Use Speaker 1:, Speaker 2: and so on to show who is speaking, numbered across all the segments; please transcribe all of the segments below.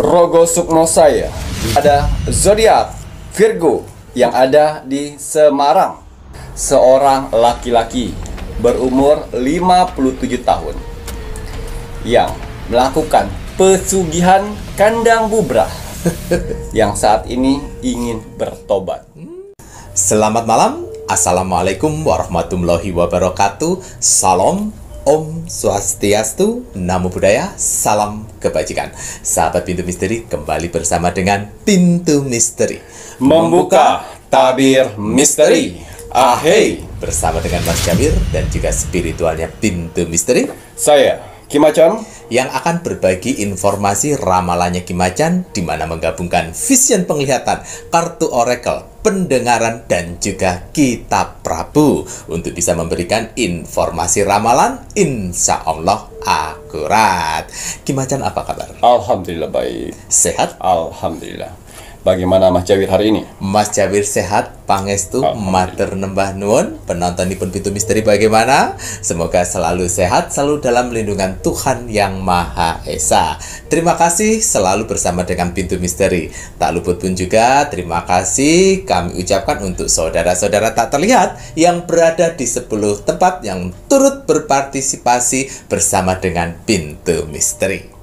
Speaker 1: Rogo Sukmo saya ada zodiak Virgo yang ada di Semarang. Seorang laki-laki berumur 57 tahun yang melakukan pesugihan kandang bubrah yang saat ini ingin bertobat.
Speaker 2: Selamat malam, Assalamualaikum warahmatullahi wabarakatuh. Salam, Om Swastiastu, Namo Buddhaya, salam kebajikan. Sahabat Pintu Misteri, kembali bersama dengan Pintu Misteri
Speaker 1: Membuka tabir misteri.
Speaker 2: Ahey, bersama dengan Mas Jamir dan juga spiritualnya Pintu Misteri,
Speaker 1: Saya Kimacan
Speaker 2: yang akan berbagi informasi ramalannya Kimacan, di mana menggabungkan vision penglihatan, kartu oracle, pendengaran, dan juga kitab Prabu untuk bisa memberikan informasi ramalan insya Allah akurat. Kimacan, apa kabar?
Speaker 1: Alhamdulillah baik.
Speaker 2: Sehat?
Speaker 1: Alhamdulillah. Bagaimana Mas Jawir hari ini?
Speaker 2: Mas Jawir sehat, pangestu,
Speaker 1: Alhamdulillah.
Speaker 2: matur nembah nuwun. Penontonipun Pintu Misteri bagaimana? Semoga selalu sehat, selalu dalam lindungan Tuhan Yang Maha Esa. Terima kasih selalu bersama dengan Pintu Misteri. Tak luput pun juga terima kasih kami ucapkan untuk saudara-saudara tak terlihat yang berada di 10 tempat yang turut berpartisipasi bersama dengan Pintu Misteri.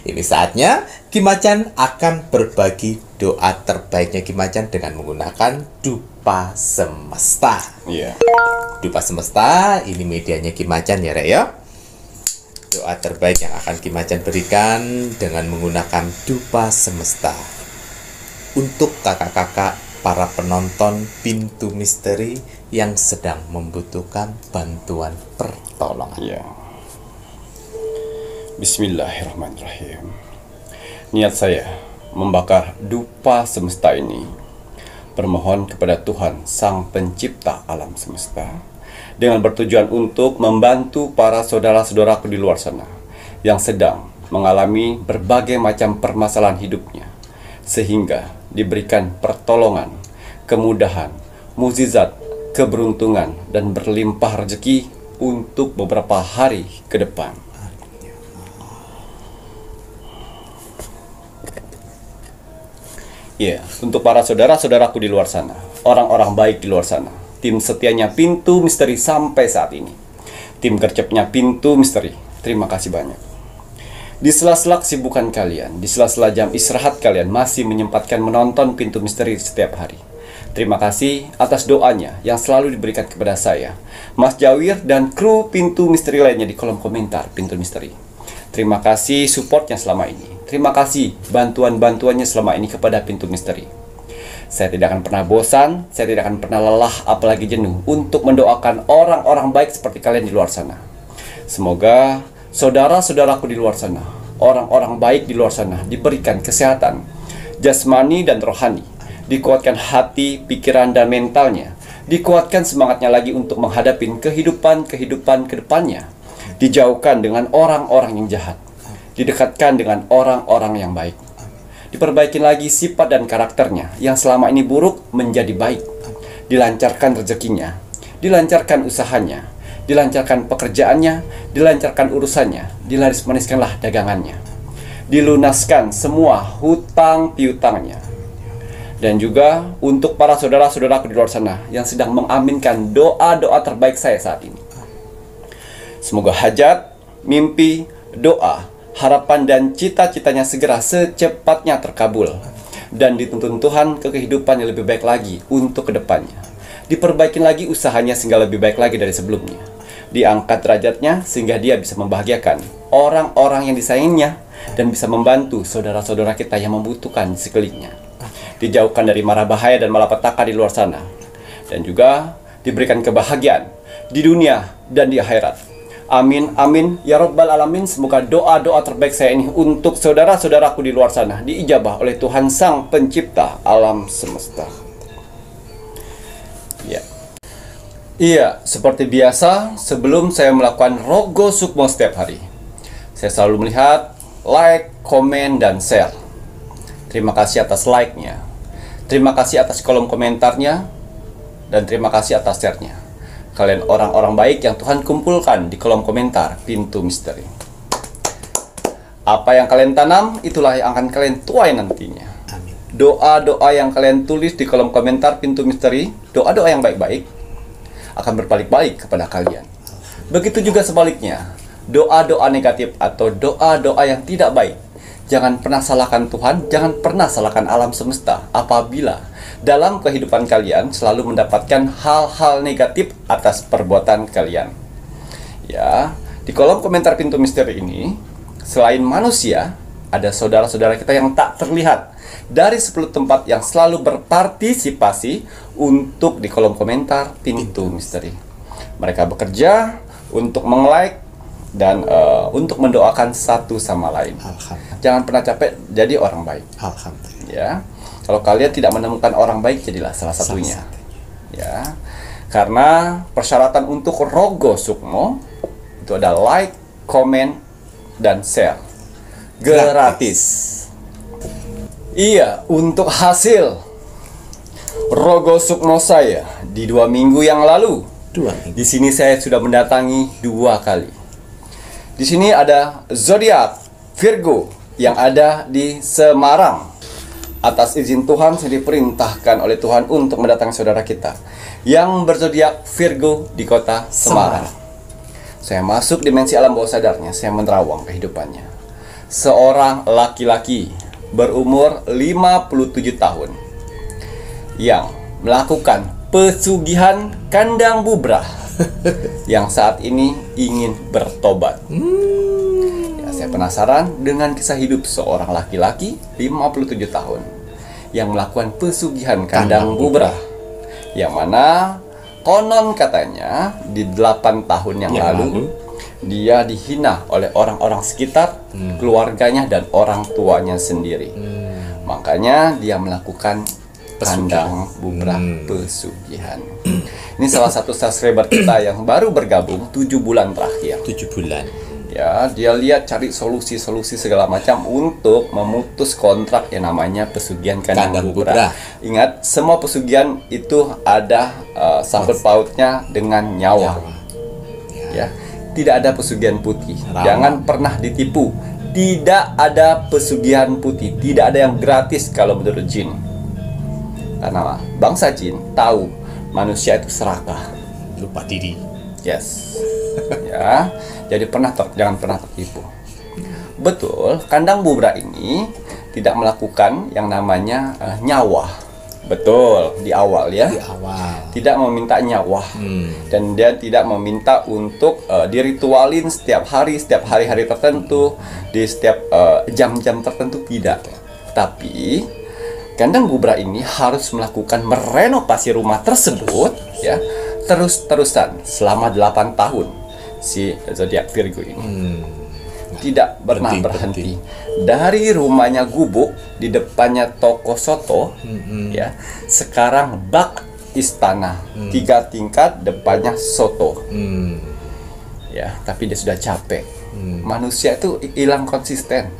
Speaker 2: Ini saatnya Kimacan akan berbagi doa terbaiknya Kimacan dengan menggunakan dupa semesta.
Speaker 1: Iya.
Speaker 2: Dupa semesta ini medianya Kimacan ya, Rek ya. Doa terbaik yang akan Kimacan berikan dengan menggunakan dupa semesta untuk kakak-kakak para penonton Pintu Misteri yang sedang membutuhkan bantuan pertolongan.
Speaker 1: Iya. Bismillahirrahmanirrahim. Niat saya membakar dupa semesta ini bermohon kepada Tuhan Sang Pencipta alam semesta dengan bertujuan untuk membantu para saudara-saudaraku di luar sana yang sedang mengalami berbagai macam permasalahan hidupnya, sehingga diberikan pertolongan, kemudahan, mukjizat, keberuntungan, dan berlimpah rezeki untuk beberapa hari ke depan. Ya, untuk para saudara-saudaraku di luar sana, orang-orang baik di luar sana, tim setianya Pintu Misteri sampai saat ini, tim gercepnya Pintu Misteri, terima kasih banyak. Di sela-sela kesibukan kalian, di sela-sela jam istirahat kalian masih menyempatkan menonton Pintu Misteri setiap hari. Terima kasih atas doanya yang selalu diberikan kepada saya, Mas Jawir, dan kru Pintu Misteri lainnya di kolom komentar Pintu Misteri. Terima kasih supportnya selama ini. Terima kasih bantuan-bantuannya selama ini kepada Pintu Misteri. Saya tidak akan pernah bosan, saya tidak akan pernah lelah, apalagi jenuh untuk mendoakan orang-orang baik seperti kalian di luar sana. Semoga saudara-saudaraku di luar sana, orang-orang baik di luar sana, diberikan kesehatan jasmani dan rohani, dikuatkan hati, pikiran, dan mentalnya, dikuatkan semangatnya lagi untuk menghadapi kehidupan ke depannya, dijauhkan dengan orang-orang yang jahat, didekatkan dengan orang-orang yang baik, diperbaiki lagi sifat dan karakternya yang selama ini buruk menjadi baik, dilancarkan rezekinya, dilancarkan usahanya, dilancarkan pekerjaannya, dilancarkan urusannya, dilaris-maniskanlah dagangannya, dilunaskan semua hutang piutangnya. Dan juga untuk para saudara-saudaraku di luar sana yang sedang mengaminkan doa-doa terbaik saya saat ini, semoga hajat, mimpi, doa, harapan, dan cita-citanya segera secepatnya terkabul dan dituntun Tuhan ke kehidupan yang lebih baik lagi untuk kedepannya. Diperbaiki lagi usahanya sehingga lebih baik lagi dari sebelumnya. Diangkat derajatnya sehingga dia bisa membahagiakan orang-orang yang disayanginya dan bisa membantu saudara-saudara kita yang membutuhkan di sekelilingnya. Dijauhkan dari mara bahaya dan malapetaka di luar sana, dan juga diberikan kebahagiaan di dunia dan di akhirat. Amin, amin, ya Rabbal Alamin. Semoga doa-doa terbaik saya ini untuk saudara-saudaraku di luar sana diijabah oleh Tuhan Sang Pencipta alam semesta. Ya. Iya, seperti biasa, sebelum saya melakukan Rogo Sukmo setiap hari, saya selalu melihat like, komen, dan share. Terima kasih atas like-nya, terima kasih atas kolom komentarnya, dan terima kasih atas share-nya. Kalian orang-orang baik yang Tuhan kumpulkan di kolom komentar Pintu Misteri. Apa yang kalian tanam, itulah yang akan kalian tuai nantinya.
Speaker 2: Amin.
Speaker 1: Doa-doa yang kalian tulis di kolom komentar Pintu Misteri, doa-doa yang baik-baik, akan berbalik-balik kepada kalian. Begitu juga sebaliknya, doa-doa negatif atau doa-doa yang tidak baik, jangan pernah salahkan Tuhan, jangan pernah salahkan alam semesta apabila dalam kehidupan kalian selalu mendapatkan hal-hal negatif atas perbuatan kalian. Ya, di kolom komentar Pintu Misteri ini, selain manusia, ada saudara-saudara kita yang tak terlihat dari 10 tempat yang selalu berpartisipasi untuk di kolom komentar Pintu Misteri. Mereka bekerja untuk meng-like dan untuk mendoakan satu sama lain.
Speaker 2: Alhamdulillah.
Speaker 1: Jangan pernah capek jadi orang baik.
Speaker 2: Alhamdulillah.
Speaker 1: Ya, kalau kalian tidak menemukan orang baik, jadilah salah satunya. Ya, karena persyaratan untuk Rogo Sukmo itu ada like, comment, dan share gratis. Iya, untuk hasil Rogo Sukmo saya di 2 minggu yang lalu, di sini saya sudah mendatangi 2 kali. Di sini ada zodiak Virgo yang ada di Semarang. Atas izin Tuhan, saya diperintahkan oleh Tuhan untuk mendatangi saudara kita yang berzodiak Virgo di kota Semarang. Saya masuk dimensi alam bawah sadarnya, saya menerawang kehidupannya. Seorang laki-laki berumur 57 tahun yang melakukan pesugihan kandang bubrah yang saat ini ingin bertobat. Ya, saya penasaran dengan kisah hidup seorang laki-laki 57 tahun yang melakukan pesugihan kandang bubrah, yang mana konon katanya di 8 tahun yang lalu dia dihina oleh orang-orang sekitar, keluarganya dan orang tuanya sendiri. Makanya dia melakukan kandang bubrah pesugihan. Ini salah satu subscriber kita yang baru bergabung 7 bulan terakhir.
Speaker 2: 7 bulan.
Speaker 1: Ya, dia lihat cari solusi-solusi segala macam untuk memutus kontrak yang namanya pesugihan kandang bubrah. Ingat, semua pesugihan itu ada sangkut pautnya dengan nyawa. Ya, tidak ada pesugihan putih. Jangan pernah ditipu. Tidak ada pesugihan putih. Tidak ada yang gratis kalau menurut jin. Karena bangsa jin tahu manusia itu serakah,
Speaker 2: lupa diri.
Speaker 1: Yes. Ya, jadi jangan pernah tertipu. Betul, kandang bubrah ini tidak melakukan yang namanya nyawa. Betul, di awal ya.
Speaker 2: Di awal.
Speaker 1: Tidak meminta nyawa. Dan dia tidak meminta untuk diritualin setiap hari-hari tertentu, di setiap jam-jam tertentu, tidak. Tapi kandang bubrah ini harus melakukan merenovasi rumah tersebut ya, terus-terusan selama 8 tahun si zodiak Virgo ini. Tidak pernah berhenti. Dari rumahnya gubuk, di depannya toko soto ya, sekarang bak istana 3 tingkat, depannya soto. Ya, tapi dia sudah capek. Manusia itu hilang konsisten.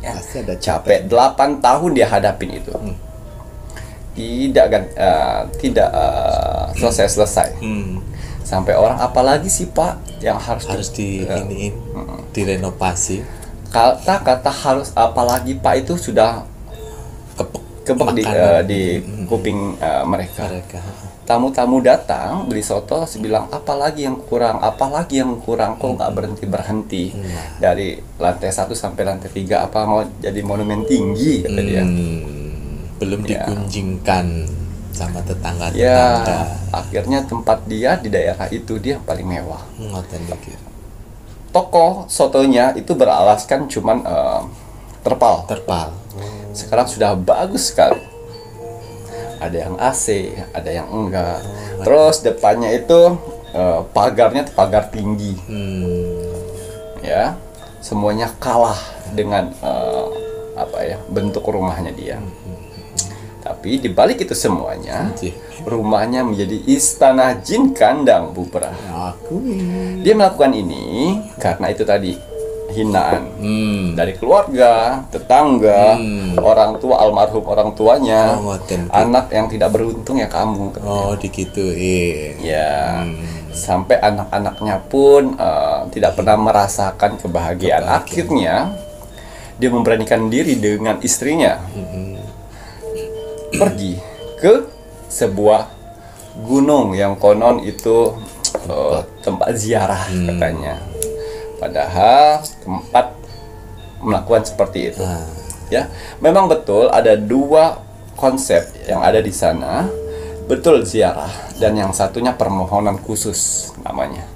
Speaker 1: Ya,
Speaker 2: Pasti ada
Speaker 1: capek 8 tahun dia hadapin itu. Tidak selesai. Sampai orang, apalagi sih Pak yang harus
Speaker 2: direnovasi.
Speaker 1: Kata harus apalagi Pak itu sudah kepek di kuping mereka. Tamu-tamu datang beli soto, bilang apalagi yang kurang, kok nggak berhenti dari lantai 1 sampai lantai 3, apa mau jadi monumen tinggi kata dia.
Speaker 2: Belum dikunjingkan sama tetangga-tetangga.
Speaker 1: Ya, akhirnya tempat dia di daerah itu dia paling mewah. Toko sotonya itu beralaskan cuman terpal. Sekarang sudah bagus sekali. Ada yang AC, ada yang enggak. Terus depannya itu pagarnya pagar tinggi. Ya, semuanya kalah dengan bentuk rumahnya dia. Tapi dibalik itu semuanya, rumahnya menjadi istana jin kandang bubrah. Dia melakukan ini karena itu tadi, hinaan dari keluarga, tetangga, orang tua, almarhum orang tuanya, anak yang tidak beruntung ya kamu.
Speaker 2: Dikituin.
Speaker 1: Ya, Sampai anak-anaknya pun tidak pernah merasakan kebahagiaan. Akhirnya dia memberanikan diri dengan istrinya pergi ke sebuah gunung yang konon itu tempat ziarah katanya. Padahal tempat melakukan seperti itu. Ya, memang betul ada dua konsep yang ada di sana. Betul ziarah, dan yang satunya permohonan khusus namanya.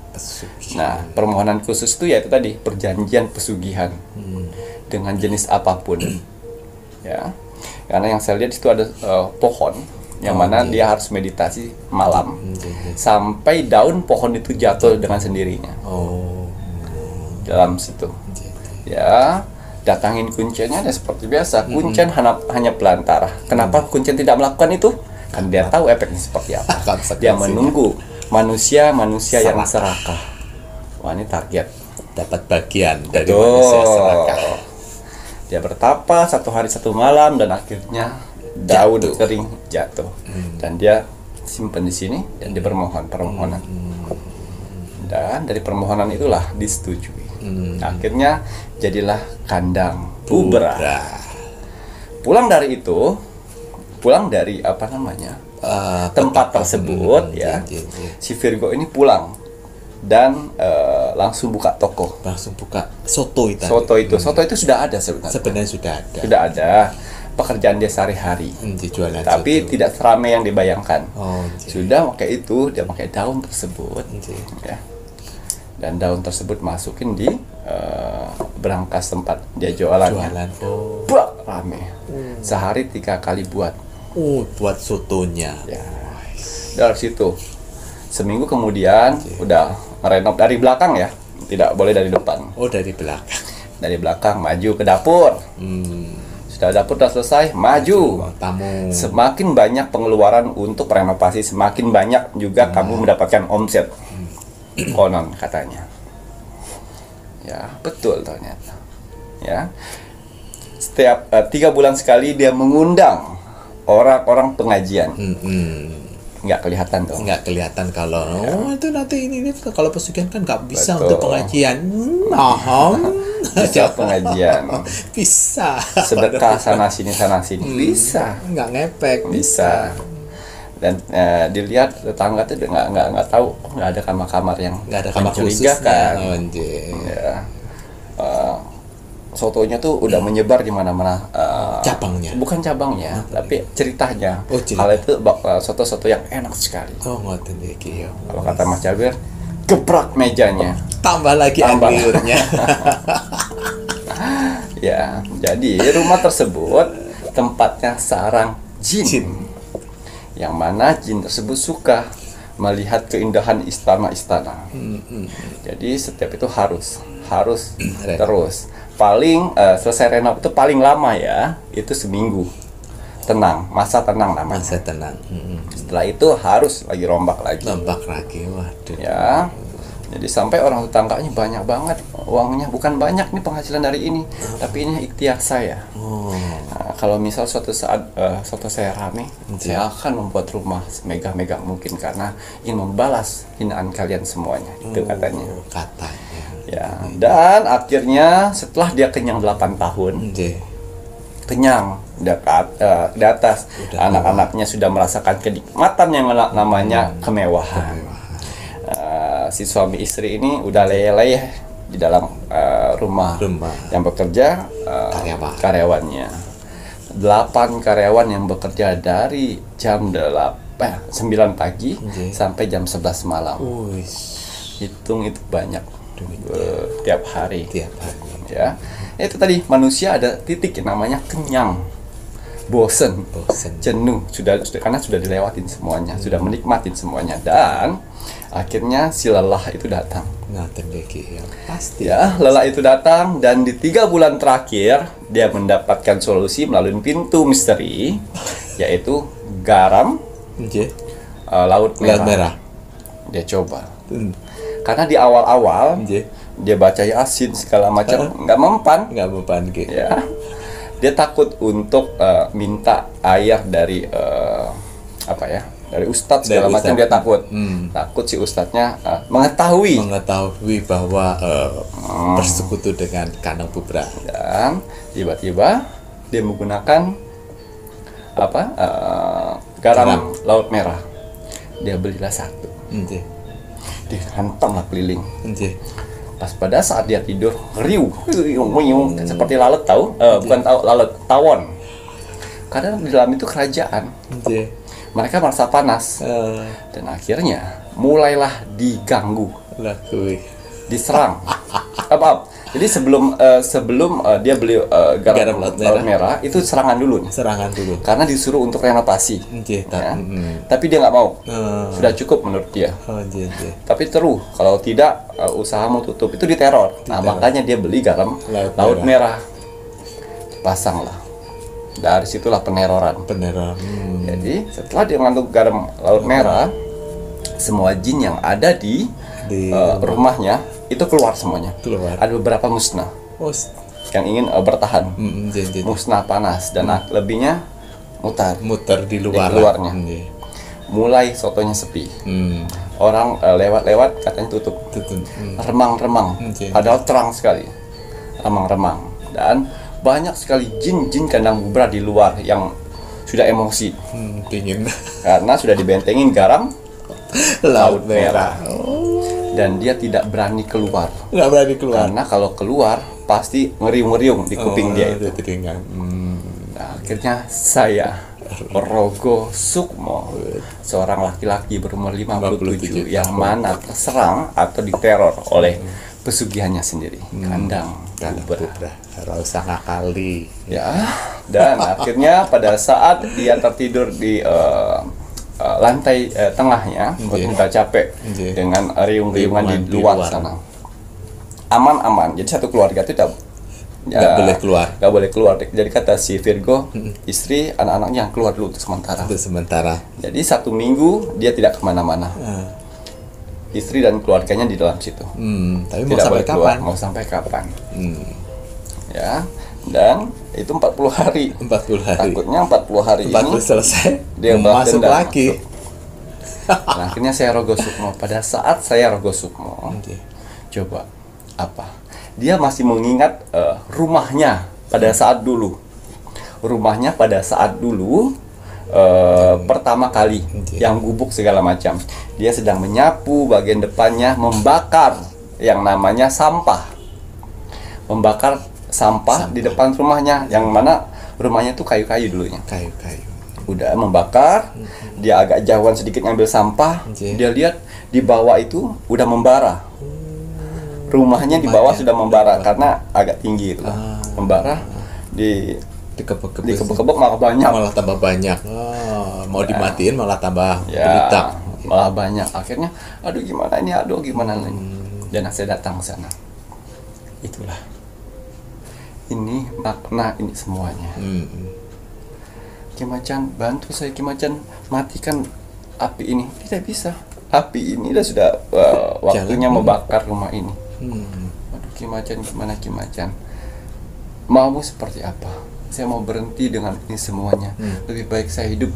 Speaker 1: Nah, permohonan khusus itu yaitu tadi perjanjian pesugihan dengan jenis apapun. Ya, karena yang saya lihat itu ada pohon yang mana dia harus meditasi malam sampai daun pohon itu jatuh dengan sendirinya. Dalam situ. Ya, datangin kuncennya dan seperti biasa. Kuncen hanya pelantara. Kenapa kuncen tidak melakukan itu? Kan dia tahu efeknya seperti apa. Dia menunggu manusia yang serakah. Wah, ini target.
Speaker 2: Dapat bagian dari manusia serakah.
Speaker 1: Dia bertapa 1 hari 1 malam dan akhirnya daun kering jatuh. Dan dia simpan di sini dan dia bermohon permohonan. Dan dari permohonan itulah disetujui. Akhirnya jadilah kandang Ubra. Pulang dari apa namanya tempat tersebut ya, si Virgo ini pulang dan langsung buka toko.
Speaker 2: Langsung buka soto itu.
Speaker 1: Soto itu sudah ada sebenarnya. Sudah ada pekerjaan dia sehari-hari. Tapi tidak seramai yang dibayangkan. Sudah pakai itu, dia pakai daun tersebut. Ya. Dan daun tersebut masukin di berangkas tempat dia jualannya. Rame. Sehari 3 kali buat.
Speaker 2: Buat sotonya.
Speaker 1: Ya. Dari situ seminggu kemudian udah ngerenov dari belakang ya, tidak boleh dari depan.
Speaker 2: Dari belakang.
Speaker 1: Dari belakang maju ke dapur. Sudah dapur sudah selesai, maju.
Speaker 2: Tamu.
Speaker 1: Semakin banyak pengeluaran untuk renovasi, semakin banyak juga kamu mendapatkan omset. Konon katanya. Ya, betul ternyata. Ya. Setiap 3 bulan sekali dia mengundang orang-orang pengajian. Nggak kelihatan dong.
Speaker 2: Nggak kelihatan kalau itu nanti ini kalau pesugihan kan nggak bisa
Speaker 1: Betul.
Speaker 2: untuk pengajian.
Speaker 1: Bisa pengajian.
Speaker 2: Bisa.
Speaker 1: Sedekah sana sini bisa.
Speaker 2: Nggak ngepek.
Speaker 1: Bisa. Dan dilihat tetangga tuh nggak tahu, nggak ada kamar-kamar yang
Speaker 2: Nggak ada kamar khusus
Speaker 1: mencurigakan.
Speaker 2: ya.
Speaker 1: Sotonya tuh udah menyebar di mana-mana.
Speaker 2: Cabangnya.
Speaker 1: Bukan cabangnya, tapi ceritanya.
Speaker 2: Cerita.
Speaker 1: Kalau itu soto-soto yang enak sekali.
Speaker 2: Ngoten iki.
Speaker 1: Kalau kata Mas Jabir, gebrak mejanya.
Speaker 2: Tambah lagi anggur-nya.
Speaker 1: Ya, jadi rumah tersebut tempatnya sarang jin. Yang mana jin tersebut suka melihat keindahan istana-istana. Jadi setiap itu harus terus. Paling selesai renov itu paling lama ya, itu seminggu. Masa tenang namanya.
Speaker 2: Masa tenang.
Speaker 1: Setelah itu harus lagi rombak lagi.
Speaker 2: Waduh.
Speaker 1: Ya. Jadi sampai orang tetangganya banyak banget uangnya, bukan banyak nih penghasilan dari ini, tapi ini ikhtiar saya. Nah, kalau misal suatu saat suatu saya rame, saya akan membuat rumah semegah-megah mungkin karena ingin membalas hinaan kalian semuanya, itu katanya. Ya, dan akhirnya setelah dia kenyang 8 tahun, kenyang dekat di atas, anak-anaknya sudah merasakan kenikmatan yang namanya kemewahan. Si suami istri ini udah leleh di dalam rumah yang bekerja karyawannya 8 karyawan yang bekerja dari jam 9 pagi sampai jam 11 malam. Hitung itu banyak tiap hari ya. Itu tadi manusia ada titik yang namanya kenyang, bosen, jenuh, karena sudah dilewatin semuanya, sudah menikmatin semuanya, dan akhirnya si lelah itu datang.
Speaker 2: Pasti
Speaker 1: ya, lelah itu datang, dan di 3 bulan terakhir dia mendapatkan solusi melalui pintu misteri, yaitu garam, laut merah. Dia coba. Karena di awal-awal dia baca Yasin segala macam nggak mempan ya. Dia takut untuk minta air dari dari ustadz
Speaker 2: Dari
Speaker 1: segala macam,
Speaker 2: ustadz.
Speaker 1: dia takut. Takut si ustadznya mengetahui.
Speaker 2: bahwa bersekutu dengan kandang bubra.
Speaker 1: Dan tiba-tiba dia menggunakan garam laut merah. Dia belilah satu,
Speaker 2: Nggih.
Speaker 1: dihantam lah keliling.
Speaker 2: Nggih.
Speaker 1: Pas pada saat dia tidur, riuh, seperti lalat, tahu? Bukan lalat, tawon. Karena di dalam itu kerajaan,
Speaker 2: Nggih.
Speaker 1: mereka merasa panas, dan akhirnya mulailah diganggu,
Speaker 2: Lah kuwi.
Speaker 1: diserang. Jadi sebelum dia beli garam
Speaker 2: Laut
Speaker 1: laut merah, itu serangan dulu nih.
Speaker 2: Serangan dulu.
Speaker 1: Karena disuruh untuk renovasi.
Speaker 2: Nggih,
Speaker 1: Ya. Tapi dia nggak mau. Sudah cukup menurut dia.
Speaker 2: Oh, nggih, nggih.
Speaker 1: Tapi terus kalau tidak usahamu tutup, itu diteror. Nah, makanya dia beli garam laut merah. Pasanglah. Dari situlah peneroran.
Speaker 2: Beneran.
Speaker 1: Jadi setelah dia mengandung garam laut merah, semua jin yang ada di rumahnya itu keluar semuanya.
Speaker 2: Keluar.
Speaker 1: Ada beberapa musnah
Speaker 2: Oh,
Speaker 1: yang ingin bertahan.
Speaker 2: nggih, nggih.
Speaker 1: Musnah panas dan lebihnya mutar.
Speaker 2: Muter di luar.
Speaker 1: Di luarnya.
Speaker 2: Nggih.
Speaker 1: Mulai sotonya sepi. Orang lewat-lewat katanya tutup.
Speaker 2: Tutup.
Speaker 1: Remang-remang.
Speaker 2: Oke.
Speaker 1: Padahal terang sekali. Remang-remang. Dan banyak sekali jin-jin kandang bubra di luar yang sudah emosi
Speaker 2: Dingin.
Speaker 1: karena sudah dibentengin garam
Speaker 2: Laut merah.
Speaker 1: dan dia tidak berani keluar.
Speaker 2: Nggak berani keluar.
Speaker 1: Karena kalau keluar pasti ngeriung-ngeriung di kuping dia itu.
Speaker 2: Telinga.
Speaker 1: Nah, akhirnya saya Rogo Sukmo, seorang laki-laki berumur 57 yang mana terserang atau diteror oleh pesugihannya sendiri, kandang bubra.
Speaker 2: Harus sangat kali.
Speaker 1: Ya, dan akhirnya pada saat dia tertidur di lantai tengahnya, udah capek dengan riung-riungan di luar sana. Aman-aman. Jadi satu keluarga itu
Speaker 2: nggak boleh keluar.
Speaker 1: Nggak boleh keluar. Jadi kata si Virgo, istri, anak-anaknya yang keluar dulu untuk sementara.
Speaker 2: Untuk sementara.
Speaker 1: Jadi 1 minggu dia tidak kemana-mana. Istri dan keluarganya di dalam situ.
Speaker 2: Tapi mau
Speaker 1: Tidak
Speaker 2: sampai
Speaker 1: boleh keluar.
Speaker 2: kapan?
Speaker 1: Mau sampai kapan? Ya, dan itu 40 hari.
Speaker 2: 40 hari.
Speaker 1: Takutnya 40 hari
Speaker 2: 40
Speaker 1: ini
Speaker 2: selesai.
Speaker 1: dia balas
Speaker 2: masuk
Speaker 1: dendam,
Speaker 2: lagi.
Speaker 1: Nah, akhirnya saya Rogo Sukmo. Pada saat saya Rogo Sukmo, coba apa? Dia masih mengingat rumahnya pada saat dulu. Rumahnya pada saat dulu pertama kali yang gubuk segala macam. Dia sedang menyapu bagian depannya, membakar yang namanya sampah. Membakar sampah di depan rumahnya, yang mana rumahnya tuh kayu-kayu dulunya.
Speaker 2: Kayu-kayu.
Speaker 1: Udah membakar, dia agak jauhan sedikit ngambil sampah, dia lihat di bawah itu udah membara. Rumahnya di bawah sudah membara karena agak tinggi itu. Membara dikebek-kebek malah banyak.
Speaker 2: Malah tambah banyak. Mau dimatiin malah tambah
Speaker 1: Ya,
Speaker 2: berita.
Speaker 1: malah banyak. Akhirnya, aduh gimana ini, aduh gimana ini. Dan saya datang ke sana. Itulah. Ini makna ini semuanya. Kimacan, bantu saya Kimacan matikan api ini. Tidak bisa. Api ini sudah waktunya membakar rumah ini. Aduh Kimacan, gimana Kimacan? Mau seperti apa? Saya mau berhenti dengan ini semuanya. Lebih baik saya hidup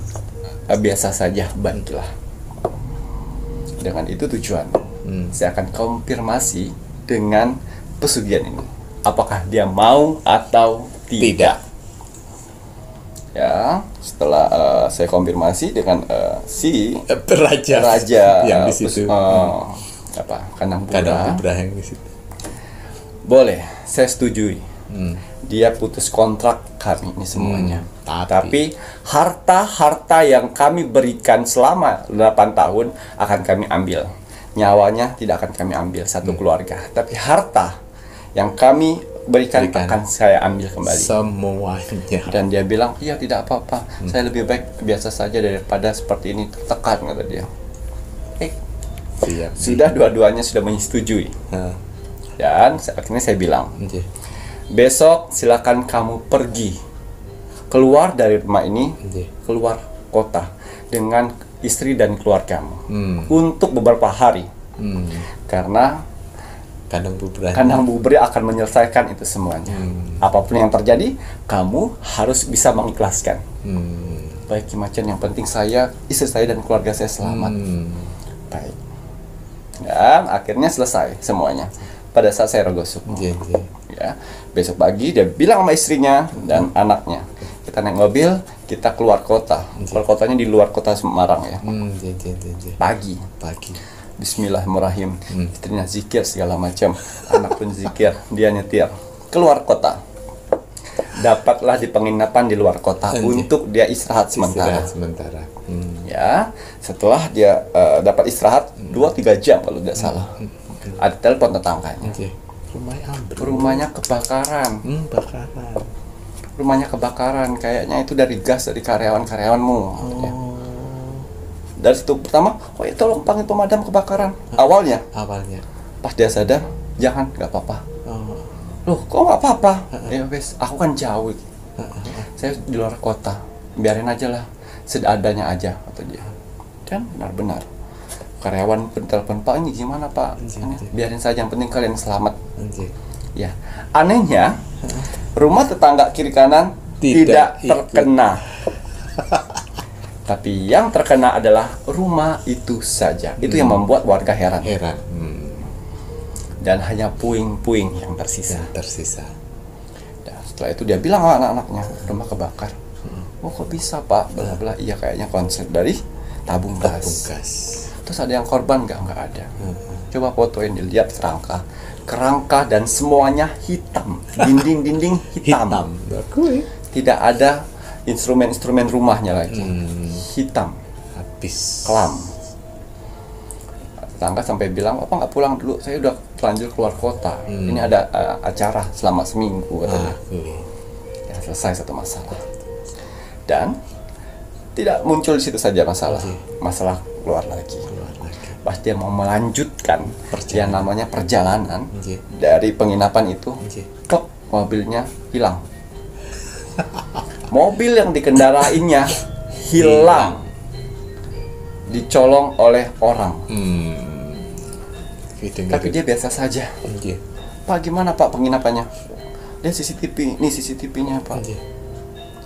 Speaker 1: biasa saja, bantulah. Dengan itu tujuan. Saya akan konfirmasi dengan pesugihan ini. Apakah dia mau atau tidak? Ya, setelah saya konfirmasi dengan si raja
Speaker 2: yang di situ.
Speaker 1: Kandang
Speaker 2: Kadang
Speaker 1: bubra,
Speaker 2: yang di situ.
Speaker 1: boleh, saya setujui. Dia putus kontrak kami ini semuanya. Tapi harta-harta yang kami berikan selama 8 tahun akan kami ambil. Nyawanya tidak akan kami ambil satu keluarga. Tapi harta yang kami berikan akan saya ambil kembali
Speaker 2: semuanya.
Speaker 1: Dan dia bilang, iya tidak apa-apa, saya lebih baik biasa saja daripada seperti ini tertekan, kata dia.
Speaker 2: Siap.
Speaker 1: Sudah dua-duanya sudah menyetujui. Dan akhirnya saya bilang, besok silakan kamu pergi keluar dari rumah ini, keluar kota dengan istri dan keluargamu untuk beberapa hari. Karena kandang bubra akan menyelesaikan itu semuanya. Apapun yang terjadi, kamu harus bisa mengikhlaskan. Baik Ki Macan, yang penting saya, istri saya dan keluarga saya selamat. Baik. Dan akhirnya selesai semuanya pada saat saya rogosuk. Ya, besok pagi dia bilang sama istrinya dan anaknya, kita naik mobil, kita keluar kota. Keluar kotanya di luar kota Semarang ya. Pagi. Bismillahirrahmanirrahim. Istrinya zikir segala macam, anak pun zikir, dia nyetir keluar kota. Dapatlah di penginapan di luar kota untuk dia istirahat sementara. Ya, setelah dia dapat istirahat 2-3 jam kalau tidak salah. Ada telepon tetangganya. Rumahnya kebakaran. Rumahnya kebakaran, kayaknya itu dari gas dari karyawan-karyawanmu. Ya. Dari situ pertama, tolong panggil pemadam kebakaran. Awalnya. Pas dia sadar, jangan, nggak apa-apa. Loh, kok nggak apa-apa? Ya wes, aku kan jauh. Saya di luar kota, biarin aja lah, seadanya aja, kata dia. Dan benar-benar karyawan telepon, Pak, ini gimana Pak? Biarin saja, yang penting kalian selamat. Ya, anehnya rumah tetangga kiri kanan tidak terkena. Tapi yang terkena adalah rumah itu saja. Itu yang membuat warga heran. Dan hanya puing-puing yang tersisa. Dan setelah itu dia bilang sama anak-anaknya, rumah kebakar. Oh, kok bisa Pak? Bla-bla. Iya, kayaknya konsep dari tabung gas. Terus ada yang korban? Nggak ada. Coba fotoin, dilihat kerangka dan semuanya hitam. Dinding-dinding hitam. Tidak ada instrumen-instrumen rumahnya lagi. Hitam.
Speaker 2: Habis.
Speaker 1: Kelam. Tetangga sampai bilang, apa nggak pulang dulu? Saya udah terlanjur keluar kota. Ini ada acara selama seminggu katanya. Ya, selesai satu masalah. Dan tidak muncul di situ saja masalah. Masalah keluar lagi. Pas dia mau melanjutkan yang namanya perjalanan dari penginapan itu, kok mobilnya hilang. Mobil yang dikendarainya hilang, dicolong oleh orang. Tapi dia biasa saja. Pak, gimana Pak penginapannya? Dia CCTV, ini CCTV-nya Pak.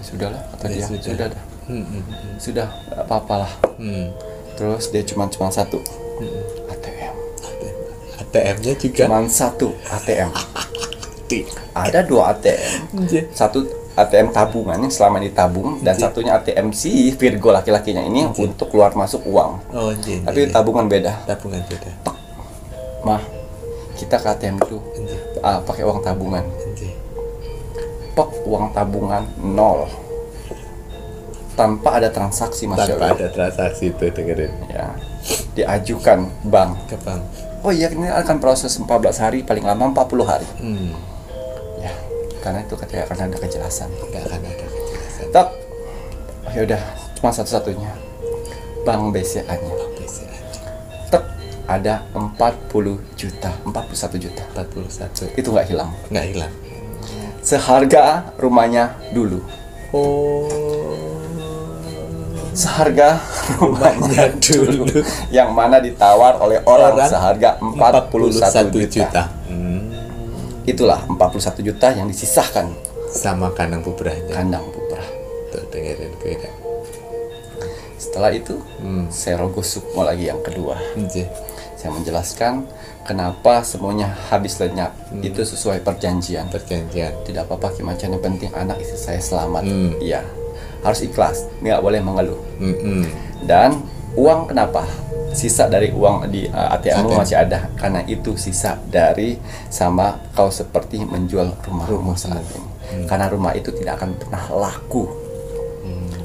Speaker 1: Sudahlah, kata dia. Sudah dah. Sudah, apa-apalah. Terus dia cuma satu ATM.
Speaker 2: ATM-nya juga
Speaker 1: cuma satu ATM. Ada 2 ATM. Satu ATM tabungan yang selama ini tabung, dan satunya ATM si Virgo laki-lakinya ini untuk keluar masuk uang. Tapi tabungan beda. Mah, kita ke ATM dulu. Pakai uang tabungan. Uang tabungan 0. Tanpa ada transaksi, Mas.
Speaker 2: Tanpa ada transaksi itu, dengerin.
Speaker 1: Ya. Diajukan bank.
Speaker 2: Ke bank.
Speaker 1: Oh iya, ini akan proses 14 hari, paling lama 40 hari. Ya, karena itu katanya akan ada kejelasan.
Speaker 2: Nggak akan ada kejelasan.
Speaker 1: Tak. Ya udah, cuma satu-satunya. Bank BCA-nya. Tek, ada 40 juta, 41 juta.
Speaker 2: 41.
Speaker 1: Itu nggak hilang.
Speaker 2: Nggak hilang.
Speaker 1: Seharga rumahnya dulu. Seharga rumahnya dulu yang mana ditawar oleh orang seharga 41 juta. Itulah 41 juta yang disisahkan
Speaker 2: sama kandang bubrahnya.
Speaker 1: Kandang bubrah.
Speaker 2: Tuh, dengerin beda.
Speaker 1: Setelah itu saya rogosuk mau lagi yang kedua. Saya menjelaskan kenapa semuanya habis lenyap. Itu sesuai perjanjian. Tidak apa-apa Ki Macan, yang penting anak istri saya selamat. Iya, harus ikhlas, nggak boleh mengeluh. Dan uang kenapa? Sisa dari uang di ATM masih ada, karena itu sisa dari sama kau seperti menjual rumah saat ini. Karena rumah itu tidak akan pernah laku,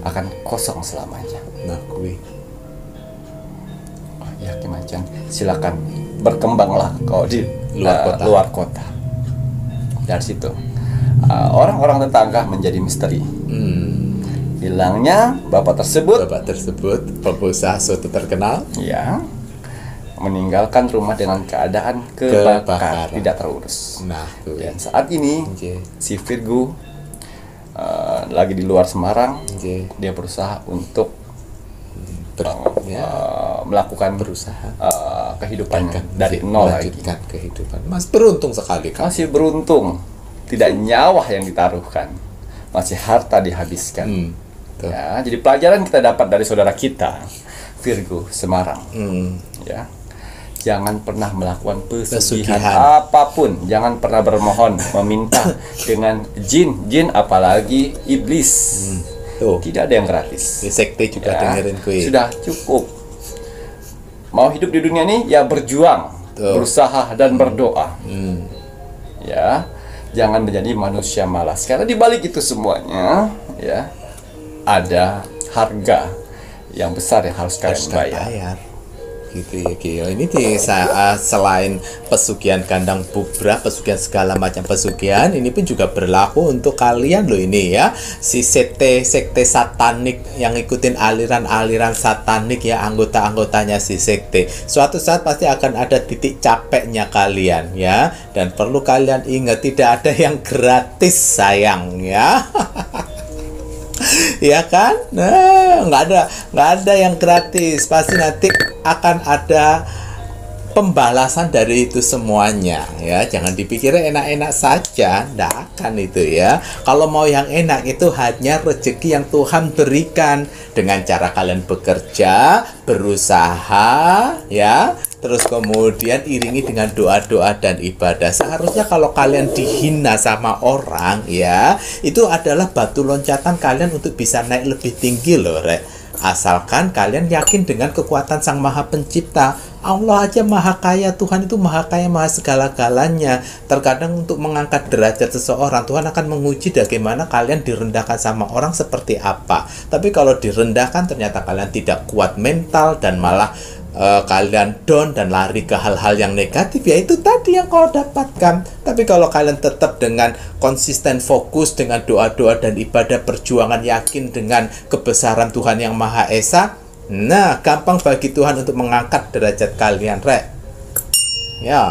Speaker 1: akan kosong selamanya. Ya Ki Macan, silakan berkembanglah kau di luar kota. Dari situ orang-orang tetangga menjadi misteri. Hilangnya bapak tersebut,
Speaker 2: pengusaha soto terkenal,
Speaker 1: ya, meninggalkan rumah dengan keadaan kebakaran, tidak terurus. Dan saat ini si Virgo lagi di luar Semarang. Dia berusaha untuk melakukan
Speaker 2: berusaha
Speaker 1: kehidupannya dari nol lagi.
Speaker 2: Kehidupan. Mas beruntung sekali kan?
Speaker 1: Masih beruntung, tidak nyawa yang ditaruhkan, masih harta dihabiskan.
Speaker 2: Tuh.
Speaker 1: Ya, jadi pelajaran kita dapat dari saudara kita Virgo Semarang. Ya. Jangan pernah melakukan pesugihan apapun. Jangan pernah bermohon, meminta dengan jin apalagi iblis.
Speaker 2: Tuh.
Speaker 1: Tidak ada yang gratis.
Speaker 2: Di sekte juga
Speaker 1: Ya,
Speaker 2: dengerin gue.
Speaker 1: sudah cukup. Mau hidup di dunia ini ya berjuang, berusaha dan berdoa. Ya, jangan menjadi manusia malas. Karena di balik itu semuanya, ya, ada harga yang besar yang harus kalian bayar.
Speaker 2: Gitu ya, Gio. Ini di saat selain pesugihan kandang bubra, pesugihan segala macam pesugihan, ini pun juga berlaku untuk kalian loh ini ya. Si sekte satanik yang ikutin aliran-aliran satanik ya, anggota-anggotanya si sekte. Suatu saat pasti akan ada titik capeknya kalian ya. Dan perlu kalian ingat, tidak ada yang gratis sayang ya. Ya kan? Nah, nggak ada yang gratis. Pasti nanti akan ada pembalasan dari itu semuanya ya. Jangan dipikirnya enak-enak saja, nggak akan itu ya. Kalau mau yang enak itu hanya rezeki yang Tuhan berikan dengan cara kalian bekerja, berusaha ya. Terus kemudian iringi dengan doa-doa dan ibadah. Seharusnya kalau kalian dihina sama orang ya, itu adalah batu loncatan kalian untuk bisa naik lebih tinggi loh, Rek. Asalkan kalian yakin dengan kekuatan Sang Maha Pencipta. Allah aja maha kaya, Tuhan itu maha kaya, maha segala-galanya. Terkadang untuk mengangkat derajat seseorang, Tuhan akan menguji bagaimana kalian direndahkan sama orang seperti apa. Tapi kalau direndahkan ternyata kalian tidak kuat mental dan malah kalian down dan lari ke hal-hal yang negatif, ya itu tadi yang kau dapatkan. Tapi kalau kalian tetap dengan konsisten fokus dengan doa-doa dan ibadah, perjuangan, yakin dengan kebesaran Tuhan yang Maha Esa, nah gampang bagi Tuhan untuk mengangkat derajat kalian, Rek. Ya.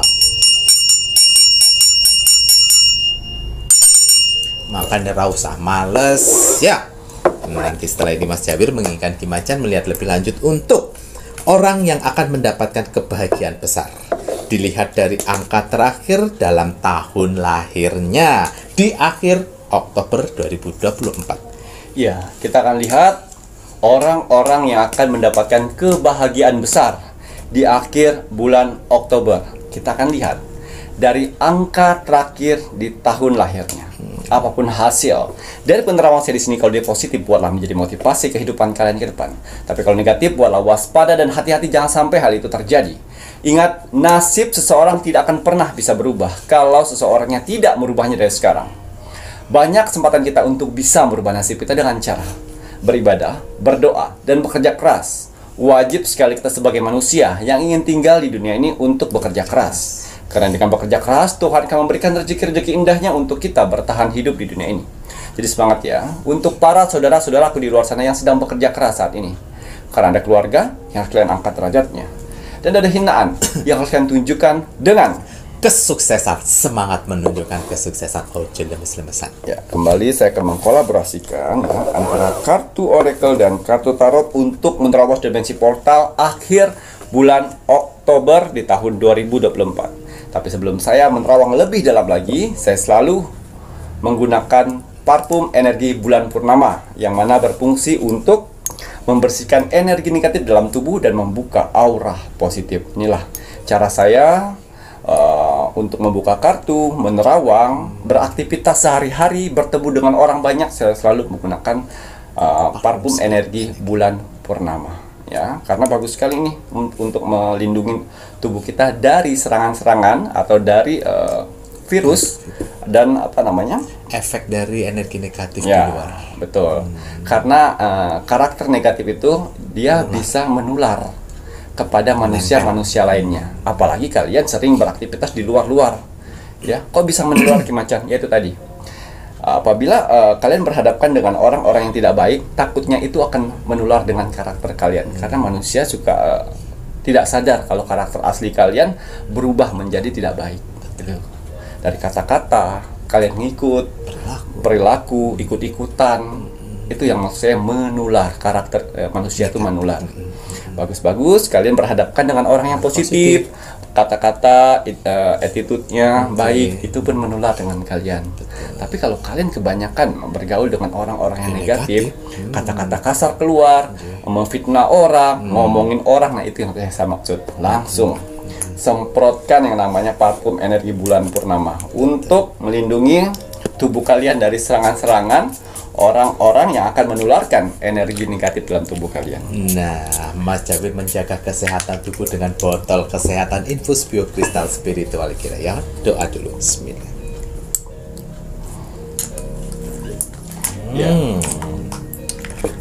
Speaker 2: Makanya ra usah males ya. Nanti setelah ini Mas Jawir menginginkan Kimacan melihat lebih lanjut untuk orang yang akan mendapatkan kebahagiaan besar. Dilihat dari angka terakhir dalam tahun lahirnya di akhir Oktober 2024.
Speaker 1: Ya, kita akan lihat orang-orang yang akan mendapatkan kebahagiaan besar di akhir bulan Oktober. Kita akan lihat dari angka terakhir di tahun lahirnya. Apapun hasil dari penerawangan saya di sini, kalau dia positif, buatlah menjadi motivasi kehidupan kalian ke depan. Tapi kalau negatif, buatlah waspada dan hati-hati jangan sampai hal itu terjadi. Ingat, nasib seseorang tidak akan pernah bisa berubah kalau seseorangnya tidak merubahnya dari sekarang. Banyak kesempatan kita untuk bisa merubah nasib kita dengan cara beribadah, berdoa, dan bekerja keras. Wajib sekali kita sebagai manusia yang ingin tinggal di dunia ini untuk bekerja keras. Karena dengan bekerja keras, Tuhan akan memberikan rezeki-rezeki indahnya untuk kita bertahan hidup di dunia ini. Jadi semangat ya, untuk para saudara-saudaraku di luar sana yang sedang bekerja keras saat ini. Karena ada keluarga yang harus kalian angkat derajatnya. Dan ada hinaan yang harus kalian tunjukkan dengan
Speaker 2: kesuksesan. Semangat menunjukkan kesuksesan. Lemes-lemesan.
Speaker 1: Ya, kembali saya akan mengkolaborasikan antara kartu Oracle dan kartu Tarot untuk menerobos dimensi portal akhir bulan Oktober di tahun 2024. Tapi sebelum saya menerawang lebih dalam lagi, saya selalu menggunakan parfum energi bulan purnama yang mana berfungsi untuk membersihkan energi negatif dalam tubuh dan membuka aura positif. Inilah cara saya untuk membuka kartu, menerawang, beraktivitas sehari-hari, bertemu dengan orang banyak. Saya selalu menggunakan parfum energi bulan purnama. Ya, karena bagus sekali ini untuk melindungi tubuh kita dari serangan-serangan atau dari virus dan
Speaker 2: efek dari energi negatif
Speaker 1: ya,
Speaker 2: di luar.
Speaker 1: Betul. Karena karakter negatif itu dia bisa menular kepada manusia-manusia lainnya. Apalagi kalian sering beraktivitas di luar-luar. Ya, kok bisa menular Kimacan? Ya itu tadi. Apabila kalian berhadapkan dengan orang-orang yang tidak baik, takutnya itu akan menular dengan karakter kalian. Karena manusia suka tidak sadar kalau karakter asli kalian berubah menjadi tidak baik. Gitu. Dari kata-kata, kalian ngikut, perilaku, ikut-ikutan. Itu yang maksud saya menular, karakter manusia itu menular. Bagus-bagus, kalian berhadapkan dengan orang yang positif. kata-kata, attitude-nya baik, itu pun menular dengan kalian. Tapi kalau kalian kebanyakan bergaul dengan orang-orang yang negatif, kata-kata kasar keluar, memfitnah orang, ngomongin orang, nah itu yang saya maksud. Langsung semprotkan yang namanya parfum energi bulan purnama untuk melindungi tubuh kalian dari serangan-serangan orang-orang yang akan menularkan energi negatif dalam tubuh kalian.
Speaker 2: Nah, Mas Jawid menjaga kesehatan tubuh dengan botol kesehatan infus biokristal spiritual kira ya. Doa dulu. Bismillah.
Speaker 1: Ya.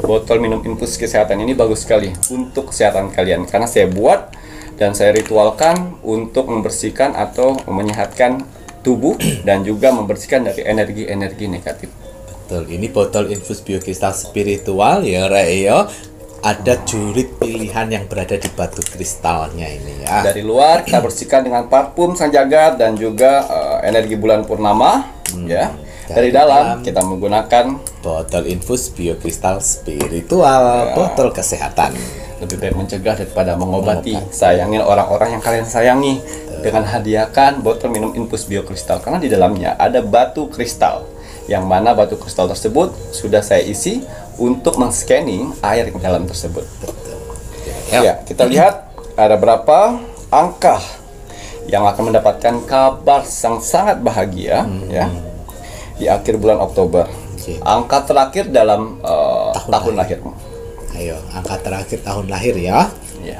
Speaker 1: Botol minum infus kesehatan ini bagus sekali untuk kesehatan kalian karena saya buat dan saya ritualkan untuk membersihkan atau menyehatkan tubuh dan juga membersihkan dari energi-energi negatif.
Speaker 2: Betul, ini botol infus biokristal spiritual ya, Reo. Ada jurit pilihan yang berada di batu kristalnya ini ya.
Speaker 1: Dari luar kita bersihkan dengan parfum sang jagat dan juga energi bulan purnama, ya. Dari dalam kita menggunakan
Speaker 2: botol infus biokristal spiritual, botol kesehatan.
Speaker 1: Lebih baik mencegah daripada mengobati. Sayangin orang-orang yang kalian sayangi dengan hadiahkan botol minum infus biokristal karena di dalamnya ada batu kristal. Yang mana batu kristal tersebut sudah saya isi untuk men-scanning air di dalam tersebut. Ya, kita lihat ada berapa angka yang akan mendapatkan kabar yang sangat bahagia ya di akhir bulan Oktober. Angka terakhir dalam tahun lahirmu.
Speaker 2: Ayo, angka terakhir tahun lahir ya.
Speaker 1: Ya.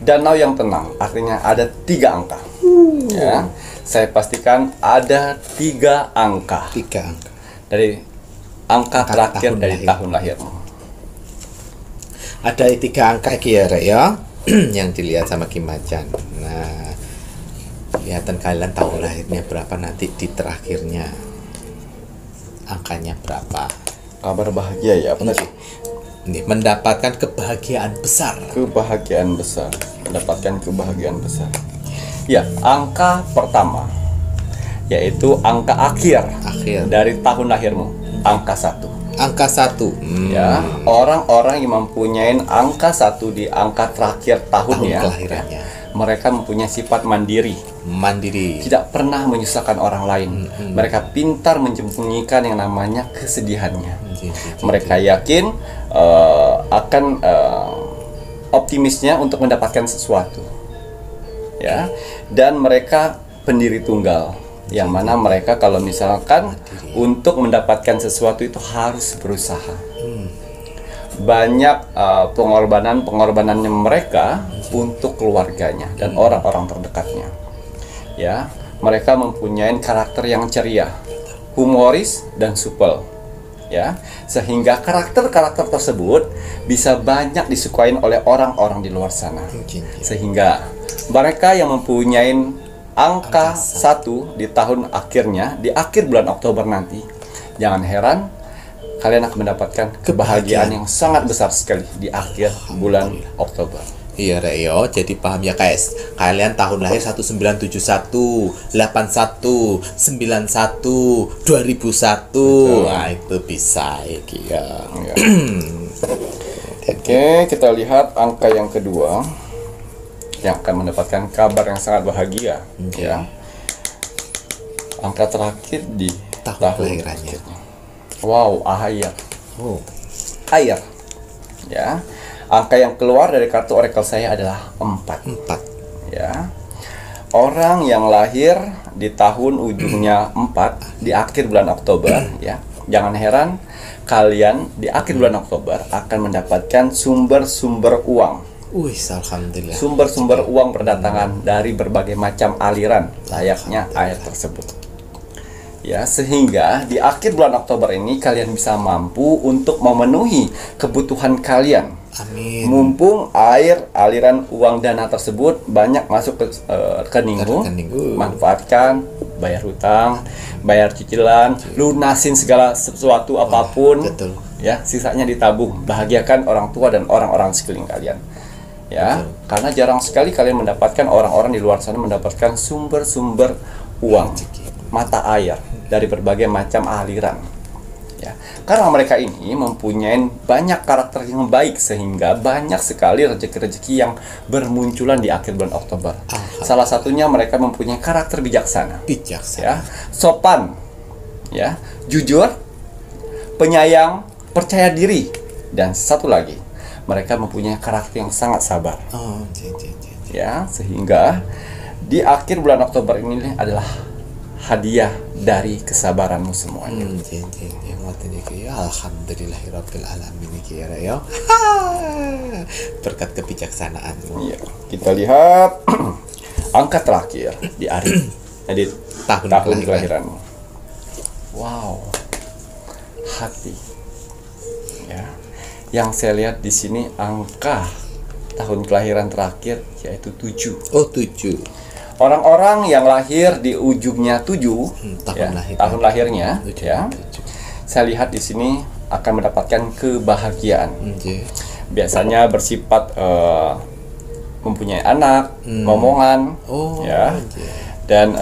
Speaker 1: Danau yang tenang, artinya ada 3 angka. Ya, saya pastikan ada 3 angka.
Speaker 2: 3 angka.
Speaker 1: Dari angka terakhir dari tahun lahirmu.
Speaker 2: Ada 3 angka ya, ya yang dilihat sama Kimacan. Nah, kelihatan kalian tahun lahirnya berapa nanti di terakhirnya. Angkanya berapa?
Speaker 1: Kabar bahagia ya, apa tadi?
Speaker 2: Ini mendapatkan kebahagiaan besar.
Speaker 1: Kebahagiaan besar, mendapatkan kebahagiaan besar. Ya, angka pertama yaitu angka akhir dari tahun lahirmu, angka 1.
Speaker 2: Angka 1.
Speaker 1: Ya, orang-orang yang mempunyai angka 1 di angka terakhir tahunnya,
Speaker 2: kelahirannya,
Speaker 1: mereka mempunyai sifat mandiri. Tidak pernah menyusahkan orang lain. Mereka pintar menyembunyikan yang namanya kesedihannya. Mereka yakin akan optimisnya untuk mendapatkan sesuatu. Ya, dan mereka pendiri tunggal. Yang mana mereka kalau misalkan untuk mendapatkan sesuatu itu harus berusaha. Banyak pengorbanannya mereka untuk keluarganya dan orang-orang terdekatnya. Ya, mereka mempunyai karakter yang ceria, humoris dan supel. Ya, sehingga karakter-karakter tersebut bisa banyak disukai oleh orang-orang di luar sana. Sehingga mereka yang mempunyai angka 1 di tahun akhirnya, di akhir bulan Oktober nanti, jangan heran kalian akan mendapatkan kebahagiaan yang sangat besar sekali di akhir bulan Oktober.
Speaker 2: Iya, Reo, jadi paham ya guys. Kalian tahun lahir 1971, 81, 91, 2001. Nah, itu bisa ya.
Speaker 1: Oke, kita lihat angka yang kedua yang akan mendapatkan kabar yang sangat bahagia. Ya. Angka terakhir di tahun
Speaker 2: kelahirannya.
Speaker 1: Wow, air. Air. Ya. Angka yang keluar dari kartu oracle saya adalah 4. Ya. Orang yang lahir di tahun ujungnya 4 di akhir bulan Oktober ya. Jangan heran kalian di akhir bulan Oktober akan mendapatkan sumber-sumber uang.
Speaker 2: Alhamdulillah.
Speaker 1: Sumber-sumber uang berdatangan dari berbagai macam aliran layaknya air tersebut. Ya, sehingga di akhir bulan Oktober ini kalian bisa mampu untuk memenuhi kebutuhan kalian.
Speaker 2: Amin.
Speaker 1: Mumpung aliran uang dana tersebut banyak masuk ke rekeningmu, manfaatkan, bayar hutang, bayar cicilan, lunasin segala sesuatu apapun. Ya, sisanya ditabung, bahagiakan orang tua dan orang-orang sekeliling kalian. Ya, karena jarang sekali kalian mendapatkan orang-orang di luar sana mendapatkan sumber-sumber uang, mata air dari berbagai macam aliran. Ya, karena mereka ini mempunyai banyak karakter yang baik sehingga banyak sekali rezeki-rezeki yang bermunculan di akhir bulan Oktober. Salah satunya mereka mempunyai karakter bijaksana. Ya, sopan, ya, jujur, penyayang, percaya diri, dan satu lagi, mereka mempunyai karakter yang sangat sabar. Ya, sehingga di akhir bulan Oktober ini adalah hadiah dari kesabaranmu semuanya.
Speaker 2: Alhamdulillahirabbil alamin ya. Berkat kebijaksanaanmu.
Speaker 1: Ya, kita lihat angka terakhir di hari di tahun kelahiranmu. Wow. Hati. Ya. Yang saya lihat di sini angka tahun kelahiran terakhir yaitu 7.
Speaker 2: Oh, 7.
Speaker 1: Orang-orang yang lahir di ujungnya 7 tahun lahirnya ya. Saya lihat di sini akan mendapatkan kebahagiaan. Biasanya bersifat mempunyai anak, ngomongan, ya. Dan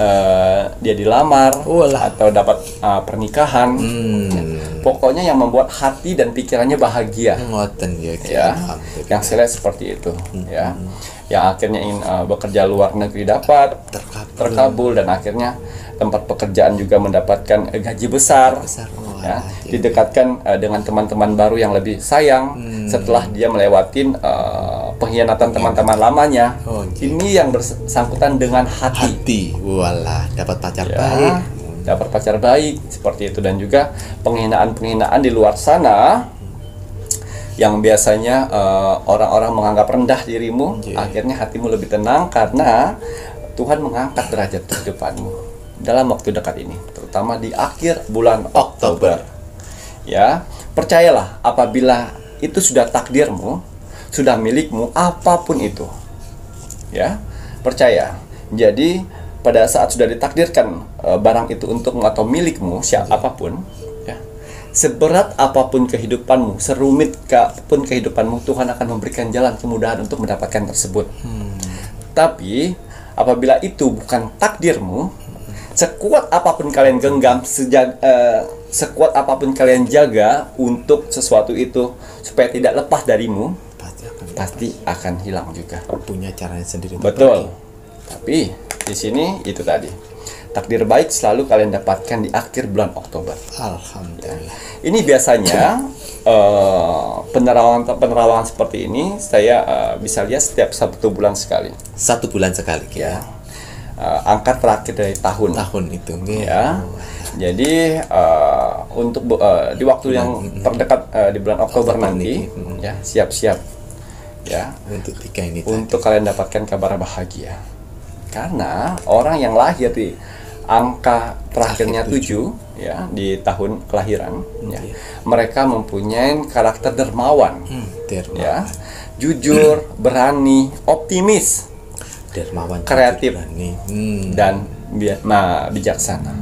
Speaker 1: dia dilamar atau dapat pernikahan. Pokoknya yang membuat hati dan pikirannya bahagia. Ya. Yang saya lihat seperti itu, ya. Yang akhirnya ingin bekerja luar negeri dapat terkabul dan akhirnya tempat pekerjaan juga mendapatkan gaji besar, ya, didekatkan dengan teman-teman baru yang lebih sayang setelah dia melewatin pengkhianatan teman-teman lamanya. Ini yang bersangkutan dengan hati.
Speaker 2: Walah, dapat pacar
Speaker 1: Ya,
Speaker 2: baik.
Speaker 1: dapat pacar baik seperti itu, dan juga penghinaan-penghinaan di luar sana yang biasanya orang-orang menganggap rendah dirimu, akhirnya hatimu lebih tenang karena Tuhan mengangkat derajat kehidupanmu dalam waktu dekat ini, terutama di akhir bulan Oktober. Ya, percayalah apabila itu sudah takdirmu, sudah milikmu, apapun itu. Ya, percaya. Jadi pada saat sudah ditakdirkan barang itu untukmu atau milikmu, siapapun, ya, seberat apapun kehidupanmu, serumit apapun kehidupanmu, Tuhan akan memberikan jalan kemudahan untuk mendapatkan tersebut. Tapi apabila itu bukan takdirmu, sekuat apapun kalian genggam, sekuat apapun kalian jaga untuk sesuatu itu supaya tidak lepas darimu, pasti akan hilang juga.
Speaker 2: Punya caranya sendiri.
Speaker 1: Betul. Tapi di sini itu tadi, takdir baik selalu kalian dapatkan di akhir bulan Oktober.
Speaker 2: Alhamdulillah.
Speaker 1: Ini biasanya penerawangan seperti ini saya bisa lihat setiap 1 bulan sekali.
Speaker 2: 1 bulan sekali,
Speaker 1: Ya. Angka terakhir dari tahun
Speaker 2: itu.
Speaker 1: Ya. Jadi untuk di waktu yang terdekat di bulan Oktober nanti, ya, siap-siap ya untuk kalian dapatkan kabar bahagia. Karena orang yang lahir di angka terakhirnya 7 ya di tahun kelahiran, ya, mereka mempunyai karakter dermawan. Ya, jujur, berani, optimis, kreatif, dan bijaksana.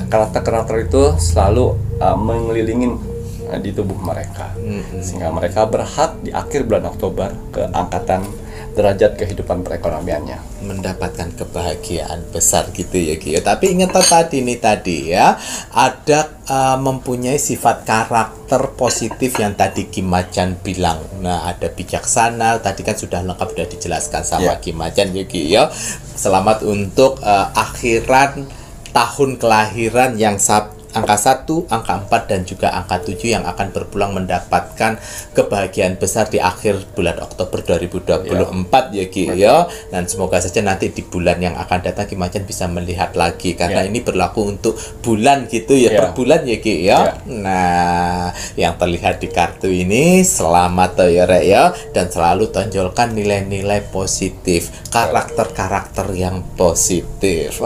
Speaker 1: Karakter-karakter itu selalu mengelilingi di tubuh mereka, sehingga mereka berhak di akhir bulan Oktober keangkatan derajat kehidupan perekonomiannya,
Speaker 2: mendapatkan kebahagiaan besar gitu ya Ki. Tapi ingat tadi ya, ada mempunyai sifat karakter positif yang tadi Ki Macan bilang. Nah, ada bijaksana, tadi kan sudah lengkap, sudah dijelaskan sama Ki Macan ya Ki ya. Selamat untuk akhiran tahun kelahiran yang angka 1, angka 4, dan juga angka 7 yang akan berpulang mendapatkan kebahagiaan besar di akhir bulan Oktober 2024 ya Ki ya. Dan semoga saja nanti di bulan yang akan datang Ki Macan bisa melihat lagi, karena ini berlaku untuk bulan gitu ya, per bulan ya Ki ya. Nah, yang terlihat di kartu ini, selamat ya Rek ya, dan selalu tonjolkan nilai-nilai positif, karakter-karakter yang positif.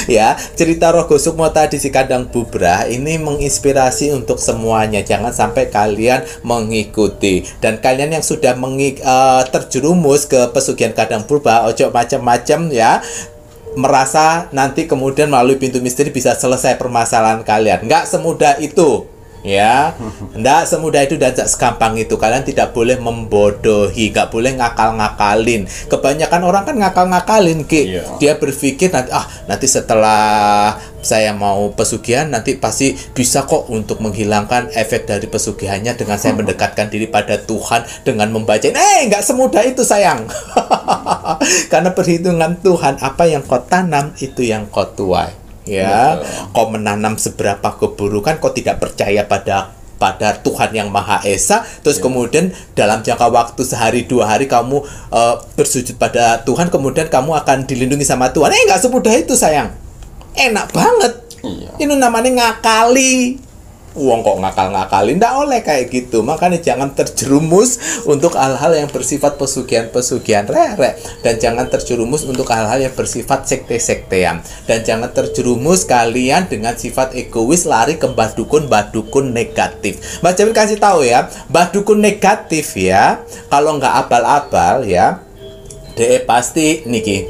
Speaker 2: Ya, cerita Rogo Sukmo tadi si Kadang Bubrah ini menginspirasi untuk semuanya. Jangan sampai kalian mengikuti, dan kalian yang sudah terjerumus ke pesugihan Kadang Bubrah, ojo macam-macam ya, merasa nanti kemudian melalui pintu misteri bisa selesai permasalahan kalian. Nggak semudah itu. Ya, nggak semudah itu dan nggak segampang itu. Kalian tidak boleh membodohi, nggak boleh ngakal-ngakalin. Kebanyakan orang kan ngakal-ngakalin, Ki.
Speaker 1: Iya.
Speaker 2: Dia berpikir nanti setelah saya mau pesugihan nanti pasti bisa kok untuk menghilangkan efek dari pesugihannya dengan saya mendekatkan diri pada Tuhan dengan membaca. Nggak semudah itu sayang. Karena perhitungan Tuhan, apa yang kau tanam itu yang kau tuai. Ya, kau menanam seberapa keburukan, kau tidak percaya pada Tuhan yang Maha Esa, terus kemudian dalam jangka waktu sehari 2 hari kamu bersujud pada Tuhan, kemudian kamu akan dilindungi sama Tuhan. Nggak semudah itu sayang. Enak banget.
Speaker 1: Iya.
Speaker 2: Ini namanya ngakali. Uang kok ngakal-ngakalin, nggak oleh kayak gitu. Makanya jangan terjerumus untuk hal-hal yang bersifat pesugihan-pesugihan rere, dan jangan terjerumus untuk hal-hal yang bersifat sekte-sektean, dan jangan terjerumus kalian dengan sifat egois lari ke mbah dukun negatif. Mas Jamil kasih tahu ya, mbah dukun negatif ya, kalau nggak abal-abal ya, dia pasti niki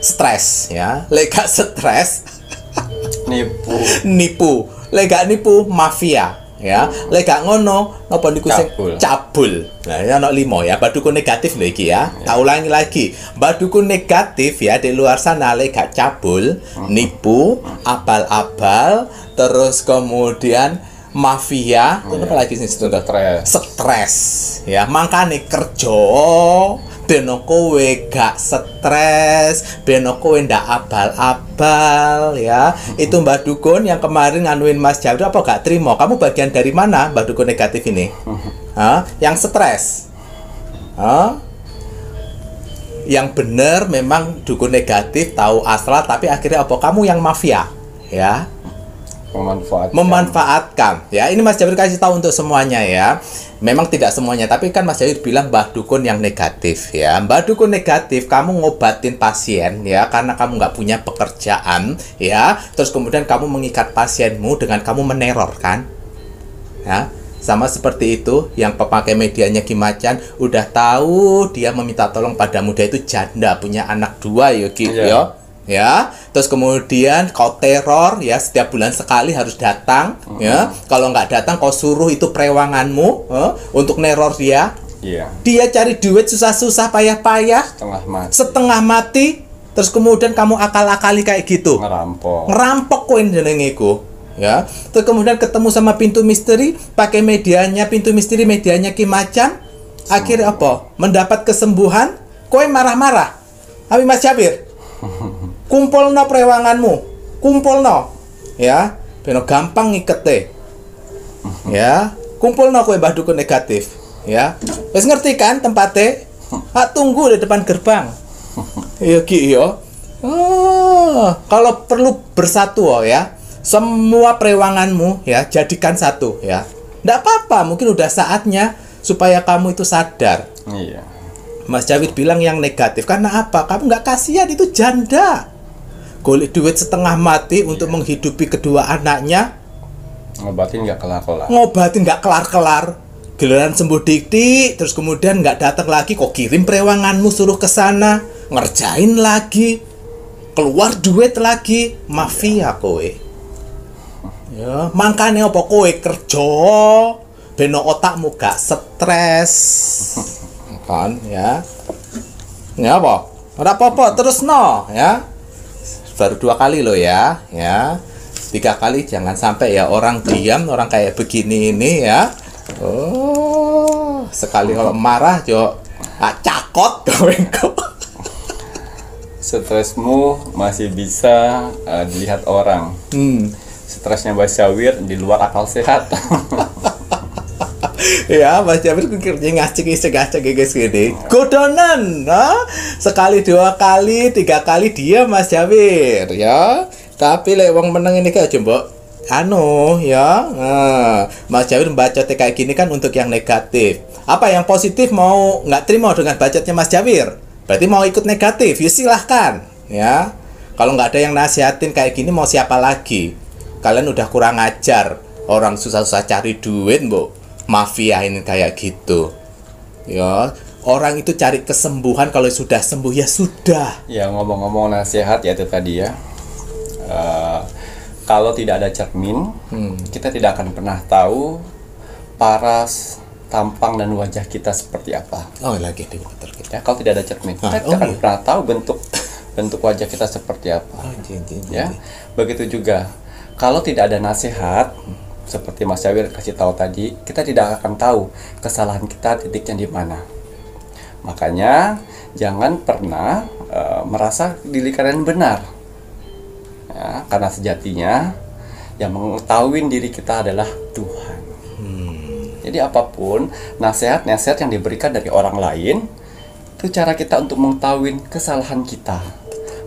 Speaker 2: stres ya, lega stres nipu lega nipu mafia ya, lega ngono napa niku sing cabul. Nah, ya ono 5 ya, badukun negatif lho iki ya. Tak ulangi lagi. Badukun negatif ya di luar sana lega cabul, nipu, abal-abal, terus kemudian mafia, apa lagi sing stres ya. Makane kerja beno kowe gak stres, beno kowe ndak abal-abal ya. Itu Mbah Dukun yang kemarin nganuin Mas Jawir apa gak terima? Kamu bagian dari mana Mbah Dukun negatif ini? Yang stres? Yang bener memang dukun negatif tahu asal, tapi akhirnya apa? Kamu yang mafia ya. Memanfaatkan ya. Ini Mas Jawir kasih tahu untuk semuanya ya. Memang tidak semuanya, tapi kan Mas Jawir bilang Mbah Dukun yang negatif ya. Mbah Dukun negatif, kamu ngobatin pasien ya karena kamu nggak punya pekerjaan ya. Terus kemudian kamu mengikat pasienmu dengan kamu meneror kan ya. Sama seperti itu yang pemakai medianya Ki Macan udah tahu dia meminta tolong padamu, dia itu janda punya anak 2 ya Ki ya. Terus kemudian kau teror ya, setiap bulan sekali harus datang ya. Kalau nggak datang kau suruh itu perewanganmu untuk neror dia. Dia cari duit susah-susah payah-payah setengah mati. Terus kemudian kamu akal-akali kayak gitu, ngerampok koin jenengiku ya. Terus kemudian ketemu sama pintu misteri, pakai pintu misteri medianya Ki Macan. Akhirnya apa? Mendapat kesembuhan, kowe marah-marah. Abi Mas Jawir kumpulno prewanganmu, kumpulno ya, beno gampang ngikete ya, kumpulno kowe Mbah Dukun negatif ya. Wis ngerti kan tempatnya? Tunggu di depan gerbang iya Ki ya. Kalau perlu bersatu ya, semua prewanganmu ya jadikan satu ya. Nggak apa-apa, mungkin udah saatnya supaya kamu itu sadar. Mas Jawir bilang yang negatif karena apa? Kamu nggak kasihan, itu janda golek duit setengah mati untuk menghidupi kedua anaknya,
Speaker 1: ngobatin nggak
Speaker 2: kelar-kelar, giliran sembuh dik, terus kemudian nggak datang lagi, kok kirim prewanganmu suruh ke sana ngerjain lagi, keluar duit lagi, mafia kowe ya. Makanya apa kowe kerja beno otakmu gak stres kan ya. Ya apa? Ora apa-apa terus no ya. Baru 2 kali loh ya. 3 kali jangan sampai ya orang diam, orang kayak begini ini ya. Sekali kalau marah jo cakot kau.
Speaker 1: Stresmu masih bisa dilihat orang. Stresnya Mas Jawir di luar akal sehat.
Speaker 2: Ya, Mas Jawir kerja ngacik guys gini. Godonan, sekali 2 kali 3 kali dia Mas Jawir ya. Tapi lek wong meneng ini kayak coba ya. Mas Jawir bacot kayak gini kan untuk yang negatif. Apa yang positif mau nggak terima dengan bacotnya Mas Jawir? Berarti mau ikut negatif, ya silahkan ya. Kalau nggak ada yang nasihatin kayak gini mau siapa lagi? Kalian udah kurang ajar. Orang susah-susah cari duit, Mbok. Mafia ini kayak gitu ya. Orang itu cari kesembuhan, kalau sudah sembuh ya sudah.
Speaker 1: Ya ngomong-ngomong nasihat ya itu tadi ya, kalau tidak ada cermin, kita tidak akan pernah tahu paras, tampang dan wajah kita seperti apa.
Speaker 2: Oh, lagi di betul gitu.
Speaker 1: Ya, kalau tidak ada cermin, kita tidak akan pernah tahu bentuk wajah kita seperti apa. Ya, begitu juga kalau tidak ada nasihat, seperti Mas Jawir kasih tahu tadi, kita tidak akan tahu kesalahan kita titiknya di mana. Makanya jangan pernah merasa diri kalian benar, ya, karena sejatinya yang mengetahui diri kita adalah Tuhan. Jadi apapun nasihat-nasihat yang diberikan dari orang lain, itu cara kita untuk mengetahui kesalahan kita.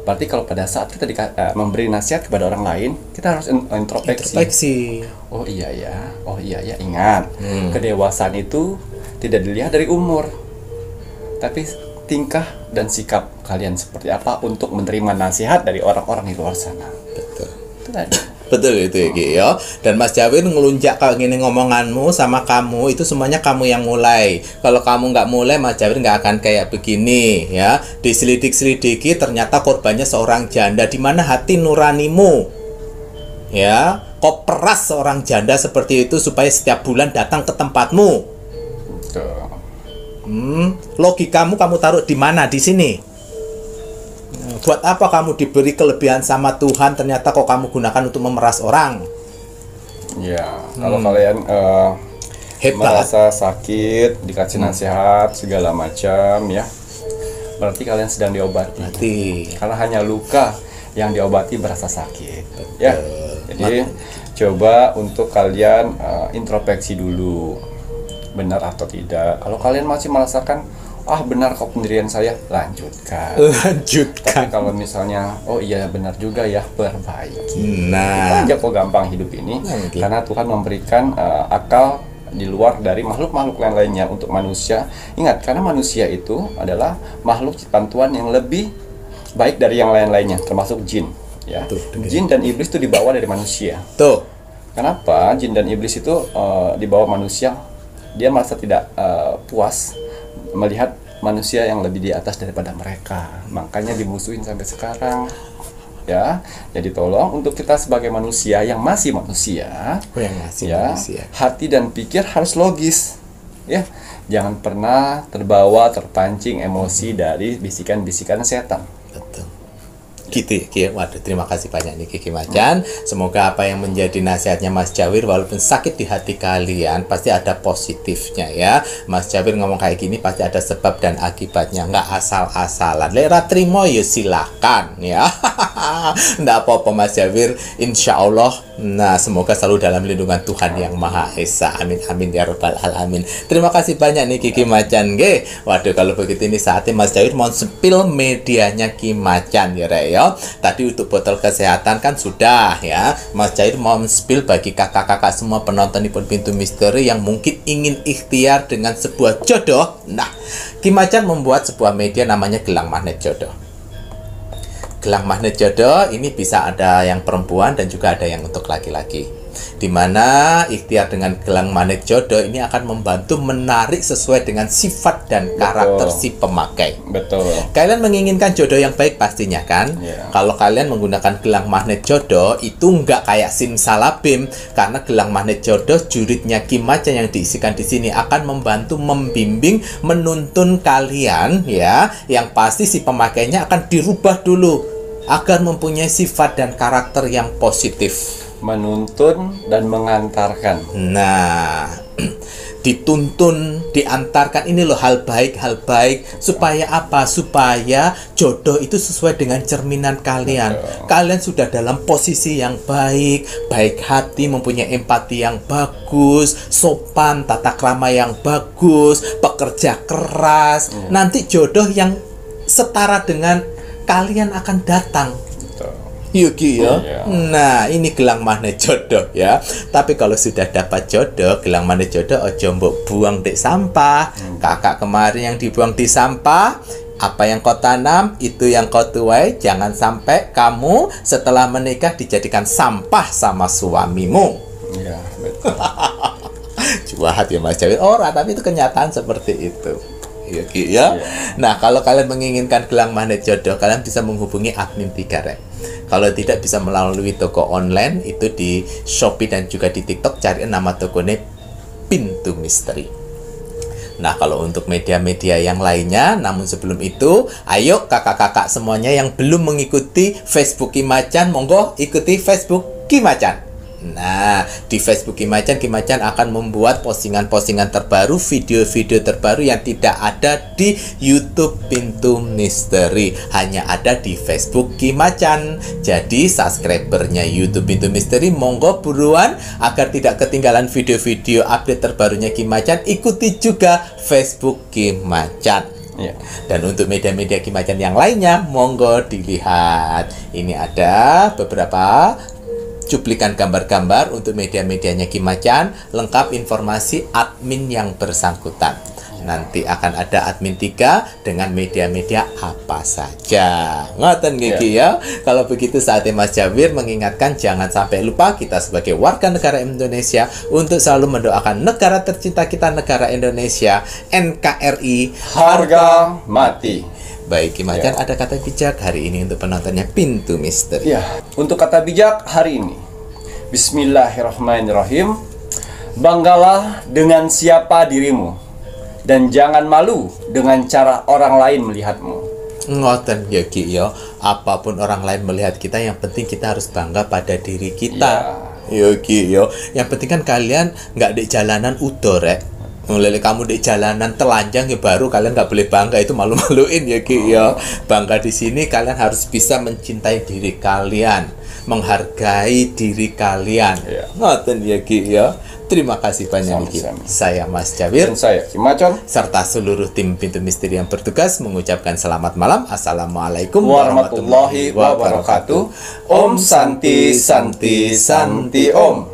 Speaker 1: Berarti kalau pada saat kita memberi nasihat kepada orang lain, kita harus introspeksi. Oh iya ya, ingat, kedewasaan itu tidak dilihat dari umur, tapi tingkah dan sikap kalian seperti apa untuk menerima nasihat dari orang-orang di luar sana.
Speaker 2: Betul.
Speaker 1: Itu tadi.
Speaker 2: Betul itu ya. Dan Mas Jawir ngelunjak kalau gini ngomonganmu sama kamu itu semuanya kamu yang mulai. Kalau kamu nggak mulai, Mas Jawir nggak akan kayak begini ya. Diselidik-selidiki ternyata korbannya seorang janda. Di mana hati nuranimu? Ya, kau peras seorang janda seperti itu supaya setiap bulan datang ke tempatmu.
Speaker 1: Betul.
Speaker 2: Logikamu kamu taruh di mana? Di sini. Buat apa kamu diberi kelebihan sama Tuhan, ternyata kok kamu gunakan untuk memeras orang?
Speaker 1: Ya, kalau kalian merasa sakit, dikasih nasihat segala macam ya, berarti kalian sedang diobati. Karena hanya luka yang diobati berasa sakit. Betul. Ya. Jadi coba untuk kalian introspeksi dulu, benar atau tidak. Kalau kalian masih merasakan benar kok pendirian saya, lanjutkan. Tapi kalau misalnya oh iya benar juga ya, perbaiki. Nah, aja kok gampang hidup ini. Karena Tuhan memberikan akal di luar dari makhluk-makhluk yang lainnya untuk manusia. Ingat, karena manusia itu adalah makhluk ciptaan Tuhan yang lebih baik dari yang lain-lainnya, termasuk jin. Ya, jin dan iblis itu dibawa dari manusia.
Speaker 2: Tuh.
Speaker 1: Kenapa jin dan iblis itu dibawa manusia? Dia merasa tidak puas melihat manusia yang lebih di atas daripada mereka, makanya dimusuhin sampai sekarang. Ya, jadi tolong untuk kita sebagai manusia yang masih manusia, hati dan pikir harus logis. Ya, jangan pernah terbawa terpancing emosi dari bisikan-bisikan setan.
Speaker 2: Betul. Gitu ya. Waduh, terima kasih banyak nih Kiki Macan. Semoga apa yang menjadi nasihatnya Mas Jawir, walaupun sakit di hati kalian, pasti ada positifnya ya. Mas Jawir ngomong kayak gini pasti ada sebab dan akibatnya, nggak asal-asalan. Lera trimo ya silakan ya. Nggak apa-apa Mas Jawir, insya Allah. Nah, semoga selalu dalam lindungan Tuhan yang Maha Esa. Amin amin ya rabbal alamin. Terima kasih banyak nih Kiki Macan. Waduh, kalau begitu ini saatnya Mas Jawir mau spill medianya Kiki Macan ya Rek ya. Tadi untuk botol kesehatan kan sudah ya. Mas Jawir mau spill bagi kakak-kakak semua penonton Nipun Pintu Misteri yang mungkin ingin ikhtiar dengan sebuah jodoh. Nah, Kiki Macan membuat sebuah media namanya Gelang Magnet Jodoh. Gelang magnet jodoh ini bisa ada yang perempuan dan juga ada yang untuk laki-laki. Dimana ikhtiar dengan gelang magnet jodoh ini akan membantu menarik sesuai dengan sifat dan karakter si pemakai.
Speaker 1: Betul.
Speaker 2: Kalian menginginkan jodoh yang baik pastinya kan? Yeah. Kalau kalian menggunakan gelang magnet jodoh itu nggak kayak simsalabim, karena gelang magnet jodoh juritnya Kiki Macan yang diisikan di sini akan membantu membimbing, menuntun kalian ya. Yang pasti si pemakainya akan dirubah dulu agar mempunyai sifat dan karakter yang positif.
Speaker 1: Menuntun dan mengantarkan.
Speaker 2: Nah, dituntun, diantarkan, ini loh hal baik supaya apa? Supaya jodoh itu sesuai dengan cerminan kalian. Kalian sudah dalam posisi yang baik hati, mempunyai empati yang bagus, sopan, tata krama yang bagus, pekerja keras. Nanti jodoh yang setara dengan kalian akan datang. Yuki ya. Nah, ini gelang magnet jodoh ya. Tapi kalau sudah dapat jodoh, gelang magnet jodoh ojo mbok buang di sampah. Kakak kemarin yang dibuang di sampah, apa yang kau tanam itu yang kau tuai. Jangan sampai kamu setelah menikah dijadikan sampah sama suamimu.
Speaker 1: Iya, betul.
Speaker 2: Jahat ya Mas Jawir. Tapi itu kenyataan seperti itu. Ya. Nah, kalau kalian menginginkan gelang magnet jodoh, kalian bisa menghubungi admin 3 Rek. Kalau tidak bisa melalui toko online, itu di Shopee dan juga di TikTok, cari nama tokonya Pintu Misteri. Nah, kalau untuk media-media yang lainnya, namun sebelum itu, ayo kakak-kakak semuanya yang belum mengikuti Facebook Kimacan, monggo ikuti Facebook Kimacan. Nah, di Facebook Kimacan akan membuat postingan-postingan terbaru, video-video terbaru yang tidak ada di YouTube Pintu Misteri, hanya ada di Facebook Kimacan. Jadi, subscribernya YouTube Pintu Misteri, monggo buruan agar tidak ketinggalan video-video update terbarunya Kimacan, ikuti juga Facebook Kimacan.
Speaker 1: Ya.
Speaker 2: Dan untuk media-media Kimacan yang lainnya, monggo dilihat. Ini ada beberapa cuplikan gambar-gambar untuk media-medianya Kimacan, lengkap informasi admin yang bersangkutan. Nanti akan ada admin 3 dengan media-media apa saja. Ngoten gigi ya. Kalau begitu saatnya Mas Jawir mengingatkan jangan sampai lupa kita sebagai warga negara Indonesia untuk selalu mendoakan negara tercinta kita, negara Indonesia, NKRI
Speaker 1: Harga mati.
Speaker 2: Baik, Kimacan ada kata bijak hari ini untuk penontonnya Pintu Misteri.
Speaker 1: Ya, untuk kata bijak hari ini, Bismillahirrahmanirrahim. Banggalah dengan siapa dirimu, dan jangan malu dengan cara orang lain melihatmu.
Speaker 2: Ngoten ya Ki ya, apapun orang lain melihat kita, yang penting kita harus bangga pada diri kita. Ya Ki ya, yang penting kan kalian nggak di jalanan udo rek. Mulai kamu di jalanan telanjang ya baru kalian nggak boleh bangga, itu malu-maluin ya Ki ya. Bangga di sini kalian harus bisa mencintai diri kalian, menghargai diri kalian. Ngoten ya Ki ya. Terima kasih banyak Ki. Saya Mas Jawir
Speaker 1: Dan saya Kimacan,
Speaker 2: serta seluruh tim Pintu Misteri yang bertugas mengucapkan selamat malam. Assalamualaikum
Speaker 1: warahmatullahi wabarakatuh. Om Santi Santi Santi Om.